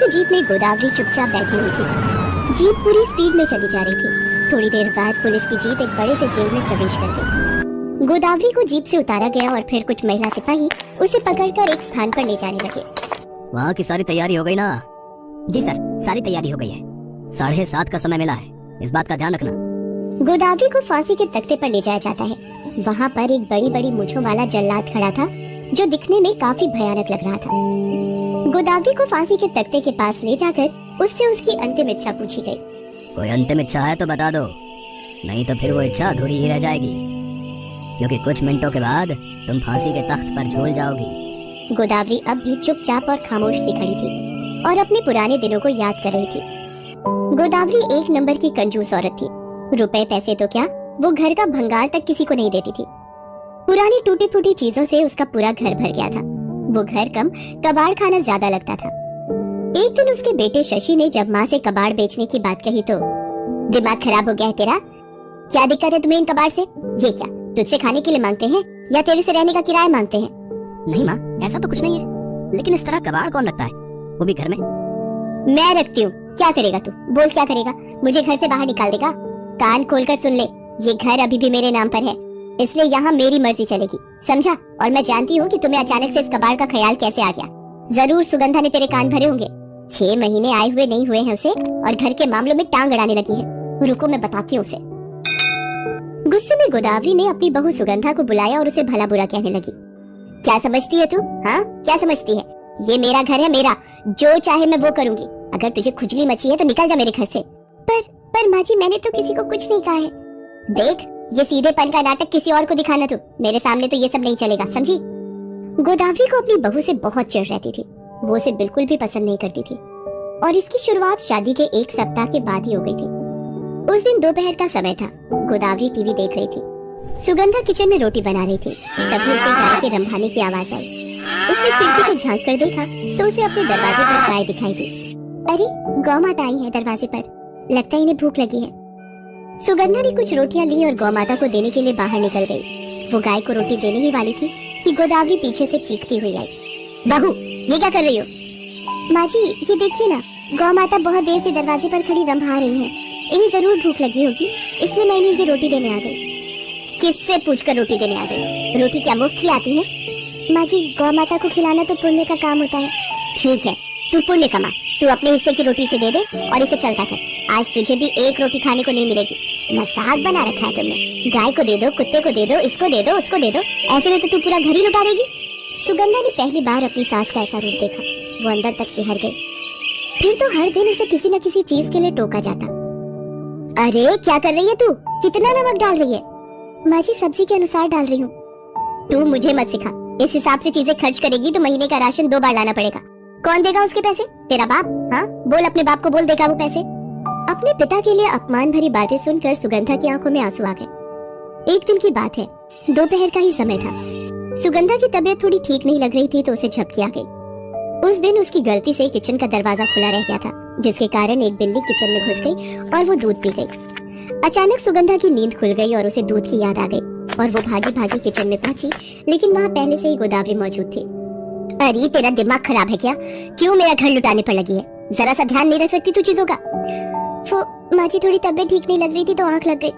की जीप में गोदावरी चुपचाप बैठी हुई थी। जीप पूरी स्पीड में चली जा रही थी। थोड़ी देर बाद पुलिस की जीप एक बड़े से जेल में प्रवेश कर गई। गोदावरी को जीप से उतारा गया और फिर कुछ महिला सिपाही उसे पकड़कर एक स्थान पर ले जाने लगे। वहाँ की सारी तैयारी हो गई ना? जी सर, सारी तैयारी हो गई है। 7:30 का समय मिला है, इस बात का ध्यान रखना। गोदावरी को फांसी के तख्ते पर ले जाया जाता है। वहाँ पर एक बड़ी बड़ी मूंछों वाला जल्लाद खड़ा था जो दिखने में काफी भयानक लग रहा था। गोदावरी को फांसी के तख्ते के पास ले जाकर उससे उसकी अंतिम इच्छा पूछी गई। कोई अंतिम इच्छा है तो बता दो, नहीं तो फिर वो इच्छा अधूरी ही रह जाएगी, क्योंकि कुछ मिनटों के बाद तुम फांसी के तख्त पर झूल जाओगी। गोदावरी अब भी चुपचाप और खामोश सी खड़ी थी और अपने पुराने दिनों को याद कर रही थी। गोदावरी एक नंबर की कंजूस औरत थी। रुपए पैसे तो क्या, वो घर का भंगार तक किसी को नहीं देती थी। पुरानी टूटी फूटी चीजों से उसका पूरा घर भर गया था। वो घर कम कबाड़ खाना ज्यादा लगता था। एक दिन उसके बेटे शशि ने जब माँ से कबाड़ बेचने की बात कही तो, दिमाग खराब हो गया है तेरा? क्या दिक्कत है तुम्हें इन कबाड़ से? ये क्या तुझसे खाने के लिए मांगते हैं या तेरे से रहने का किराया मांगते हैं? नहीं माँ, ऐसा तो कुछ नहीं है, लेकिन इस तरह कबाड़ कौन रखता है, वो भी घर में? मैं रखती हूँ। क्या करेगा तू? बोल क्या करेगा? मुझे घर से बाहर निकाल देगा? कान खोलकर सुन ले, ये घर अभी भी मेरे नाम पर है, इसलिए यहाँ मेरी मर्जी चलेगी, समझा? और मैं जानती हूँ कि तुम्हें अचानक से इस कबाड़ का ख्याल कैसे आ गया। जरूर सुगंधा ने तेरे कान भरे होंगे। 6 महीने आए हुए नहीं हुए हैं उसे और घर के मामलों में टांग अड़ाने लगी है। रुको मैं बताती हूँ उसे। गुस्से में गोदावरी ने अपनी बहू सुगंधा को बुलाया और उसे भला बुरा कहने लगी। क्या समझती है तू? हाँ, क्या समझती है? ये मेरा घर है, मेरा, जो चाहे मैं वो करूंगी। अगर तुझे खुजली मची है तो निकल जा मेरे घर से। पर माँ जी, मैंने तो किसी को कुछ नहीं कहा है। देख, ये सीधेपन का नाटक किसी और को दिखाना तू, मेरे सामने तो ये सब नहीं चलेगा, समझी? गोदावरी को अपनी बहू से बहुत चिढ़ रहती थी। वो उसे बिल्कुल भी पसंद नहीं करती थी और इसकी शुरुआत शादी के 1 सप्ताह के बाद ही हो गई थी। उस दिन दोपहर का समय था। गोदावरी टीवी देख रही थी। सुगंधा किचन में रोटी बना रही थी। तभी उसे गाय के रंभाने की आवाज आई। उसने खिड़की से झांक कर देखा तो उसे अपने दरवाजे पर गाय दिखाई दी। अरे, गौ माता आई है दरवाजे पर, लगता है इन्हें भूख लगी है। सुगंधा ने कुछ रोटियां ली और गौ माता को देने के लिए बाहर निकल गई। वो गाय को रोटी देने ही वाली थी कि गोदावरी पीछे से चीखती हुई आई। बहू, ये क्या कर रही हो? माँ जी, ये देखिए ना, गौ माता बहुत देर से दरवाजे पर खड़ी रंभा रही है। इन्हें जरूर भूख लगी होगी, इसलिए मैं इन्हें ये रोटी देने आ गई। किससे पूछकर रोटी देने आ गई? रोटी क्या मुफ्त की आती है? माँ जी, गौ माता को खिलाना तो पुण्य का काम होता है। ठीक है, तू पुण्य कमा, तू अपने हिस्से की रोटी से दे दे और इसे चलता कर। आज तुझे भी एक रोटी खाने को नहीं मिलेगी। मजाक बना रखा है तुमने। गाय को दे दो, कुत्ते को दे दो, इसको दे दो, उसको दे दो, ऐसे में तो तू पूरा घर ही लुटा देगी। सुगंधा ने पहली बार अपनी सास का ऐसा रूप देखा। वो अंदर तक सिहर गई। फिर तो हर दिन उसे किसी न किसी चीज के लिए टोका जाता। अरे, क्या कर रही है तू? कितना नमक डाल रही है? माँ जी, सब्जी के अनुसार डाल रही हूँ। तू मुझे मत सिखा। इस हिसाब से चीजें खर्च करेगी तो महीने का राशन 2 बार लाना पड़ेगा। कौन देगा उसके पैसे? तेरा बाप? हाँ, बोल अपने बाप को, बोल देगा वो पैसे। अपने पिता के लिए अपमान भरी बातें सुनकर सुगंधा की आंखों में आंसू आ गए। एक दिन की बात है, दोपहर का ही समय था। सुगंधा की तबीयत थोड़ी ठीक नहीं लग रही थी तो उसे झपकी आ गई। उस दिन उसकी गलती से किचन का दरवाजा खुला रह गया था, जिसके कारण एक बिल्ली किचन में घुस गई और वो दूध पी गई। अचानक सुगंधा की नींद खुल गई और उसे दूध की याद आ गई और वो भागी भागी किचन में पहुंची, लेकिन वहाँ पहले से ही गोदावरी मौजूद थी। अरे, तेरा दिमाग खराब है क्या? क्यों मेरा घर लुटाने पर लगी है? जरा सा ध्यान नहीं रख सकती तू चीजों का? माँ जी, थोड़ी तबीयत ठीक नहीं लग रही थी तो आंख लग गई।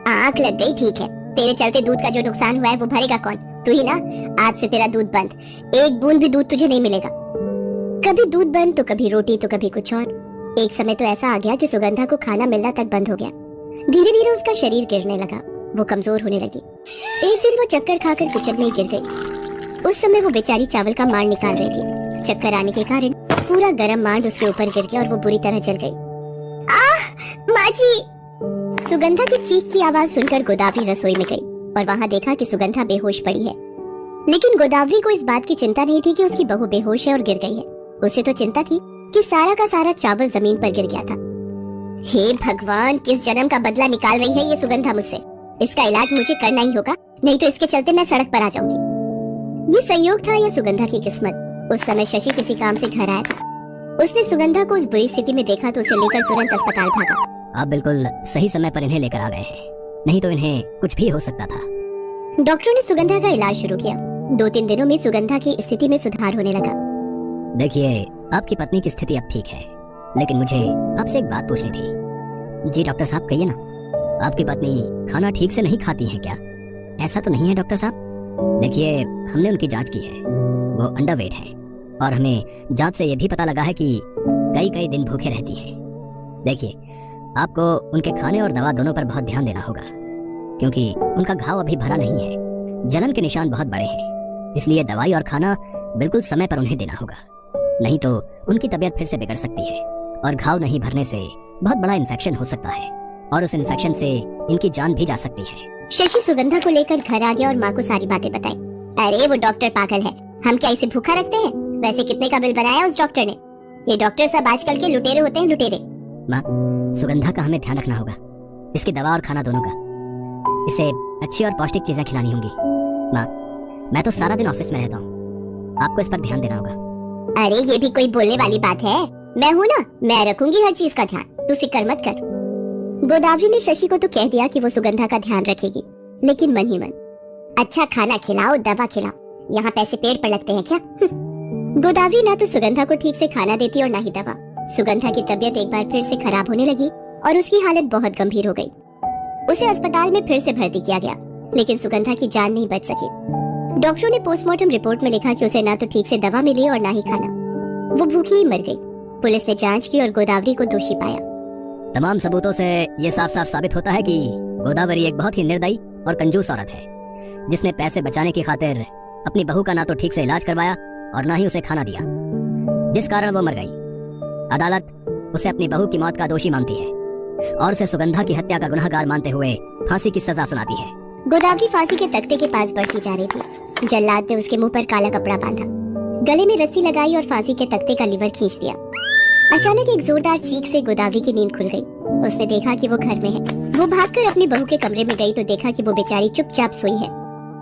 आंख लग गई, ठीक है। तेरे चलते दूध का जो नुकसान हुआ है वो भरेगा कौन? तू ही ना। आज से तेरा दूध बंद, एक बूंद भी दूध तुझे नहीं मिलेगा। कभी दूध बंद तो कभी रोटी तो कभी कुछ और। एक समय तो ऐसा आ गया कि सुगंधा को खाना मिलना तक बंद हो गया। धीरे धीरे उसका शरीर गिरने लगा, वो कमजोर होने लगी। एक दिन वो चक्कर खाकर किचन में ही गिर गई। उस समय वो बेचारी चावल का मांड निकाल रही थी। चक्कर आने के कारण पूरा गरम मांड उसके ऊपर गिर गया और वो बुरी तरह जल गई। माँ जी! सुगंधा की चीख की आवाज सुनकर गोदावरी रसोई में गई और वहाँ देखा कि सुगंधा बेहोश पड़ी है। लेकिन गोदावरी को इस बात की चिंता नहीं थी कि उसकी बहू बेहोश है और गिर गई है। उसे तो चिंता थी कि सारा का सारा चावल जमीन पर गिर गया था। हे भगवान, किस जन्म का बदला निकाल रही है ये सुगंधा मुझसे। इसका इलाज मुझे करना ही होगा, नहीं तो इसके चलते मैं सड़क पर आ जाऊंगी। ये संयोग था या सुगंधा की किस्मत। उस समय शशि किसी काम से घर आया था। उसने सुगंधा को उस बुरी स्थिति में देखा तो उसे लेकर तुरंत अस्पताल भागा। आप बिल्कुल सही समय पर इन्हें लेकर आ गए हैं, नहीं तो इन्हें कुछ भी हो सकता था। डॉक्टरों ने सुगंधा का इलाज शुरू किया। 2-3 दिनों में सुगंधा की स्थिति में सुधार होने लगा। देखिए, आपकी पत्नी की स्थिति अब ठीक है, लेकिन मुझे आपसे एक बात पूछनी थी। जी डॉक्टर साहब, कहिए ना। आपकी पत्नी खाना ठीक से नहीं खाती है क्या? ऐसा तो नहीं है डॉक्टर साहब। देखिए, हमने उनकी जांच की है, वो अंडरवेट है और हमें जांच से ये भी पता लगा है कि कई कई दिन भूखे रहती है। देखिए, आपको उनके खाने और दवा दोनों पर बहुत ध्यान देना होगा, क्योंकि उनका घाव अभी भरा नहीं है, जलन के निशान बहुत बड़े हैं। इसलिए दवाई और खाना बिल्कुल समय पर उन्हें देना होगा, नहीं तो उनकी तबीयत फिर से बिगड़ सकती है और घाव नहीं भरने से बहुत बड़ा इन्फेक्शन हो सकता है और उस इन्फेक्शन से इनकी जान भी जा सकती है। शशि सुगंधा को लेकर घर आ गया और माँ को सारी बातें बताई। अरे वो डॉक्टर पागल है, हम क्या इसे भूखा रखते हैं? वैसे कितने का बिल बनाया उस डॉक्टर ने? ये डॉक्टर सब आजकल के लुटेरे होते हैं, लुटेरे। माँ, सुगंधा का हमें ध्यान रखना होगा, इसकी दवा और खाना दोनों का। इसे अच्छी और पौष्टिक चीजें खिलानी होंगी। माँ, मैं तो सारा दिन ऑफिस में रहता हूँ, आपको इस पर ध्यान देना होगा। अरे ये भी कोई बोलने वाली बात है? मैं हूँ ना, मैं रखूंगी हर चीज का ध्यान, तू फिक्र मत कर। गोदावरी ने शशि को तो कह दिया कि वो सुगंधा का ध्यान रखेगी, लेकिन मन ही मन, अच्छा खाना खिलाओ, दवा खिलाओ, यहाँ पैसे पेड़ पर लगते हैं क्या? गोदावरी ना तो सुगंधा को ठीक से खाना देती और ना ही दवा। सुगंधा की तबीयत एक बार फिर से खराब होने लगी और उसकी हालत बहुत गंभीर हो गई। उसे अस्पताल में फिर से भर्ती किया गया, लेकिन सुगंधा की जान नहीं बच सकी। डॉक्टरों ने पोस्टमार्टम रिपोर्ट में लिखा कि उसे ना तो ठीक से दवा मिली और ना ही खाना, वो भूखी ही मर गई। पुलिस ने जांच की और गोदावरी को दोषी पाया। तमाम सबूतों से ये साफ साफ साबित होता है कि गोदावरी एक बहुत ही निर्दयी और कंजूस औरत है, जिसने पैसे बचाने की खातिर अपनी बहू का ना तो ठीक से इलाज करवाया और ना ही उसे खाना दिया, जिस कारण वो मर गई। अदालत उसे अपनी बहू की मौत का दोषी मानती है और उसे सुगंधा की हत्या का गुनहगार मानते हुए फांसी की सजा सुनाती है। गोदावरी फांसी के तख्ते के पास बढ़ती जा रही थी। जल्लाद ने उसके मुंह पर काला कपड़ा बांधा, गले में रस्सी लगाई और फांसी के तख्ते का लीवर खींच दिया। अचानक एक जोरदार चीख से गोदावरी की नींद खुल गई। उसने देखा कि वो घर में है। वो भागकर अपनी बहू के कमरे में गई तो देखा कि वो बेचारी चुपचाप सोई है।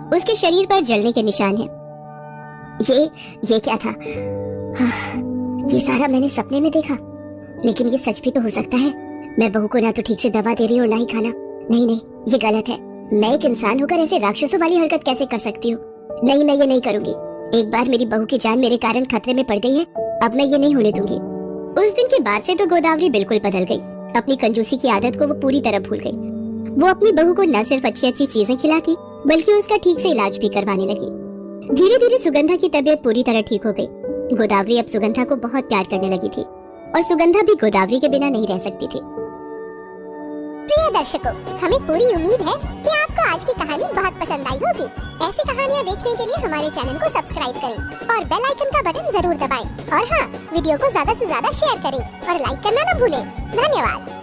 उसके शरीर पर जलने के निशान हैं। ये क्या था? ये सारा मैंने सपने में देखा, लेकिन ये सच भी तो हो सकता है। मैं बहू को ना तो ठीक से दवा दे रही हूँ और ना ही खाना। नहीं, ये गलत है। मैं एक इंसान होकर ऐसे राक्षसों वाली हरकत कैसे कर सकती हूँ? नहीं, मैं ये नहीं करूंगी। एक बार मेरी बहू की जान मेरे कारण खतरे में पड़ गई है, अब मैं ये नहीं होने दूंगी। उस दिन के बाद से तो गोदावरी बिल्कुल बदल गई। अपनी कंजूसी की आदत को वो पूरी तरह भूल गई। वो अपनी बहू को न सिर्फ अच्छी अच्छी चीजें खिलाती, बल्कि उसका ठीक से इलाज भी करवाने लगी। धीरे धीरे सुगंधा की तबीयत पूरी तरह ठीक हो गई। गोदावरी अब सुगंधा को बहुत प्यार करने लगी थी और सुगंधा भी गोदावरी के बिना नहीं रह सकती थी। प्रिय दर्शकों, हमें पूरी उम्मीद है कि आपको आज की कहानी बहुत पसंद आई होगी। ऐसी कहानियाँ देखने के लिए हमारे चैनल को सब्सक्राइब करें और बेल आइकन का बटन जरूर दबाएं। और हाँ, वीडियो को ज्यादा से ज्यादा शेयर करें और लाइक करना न भूलें। धन्यवाद।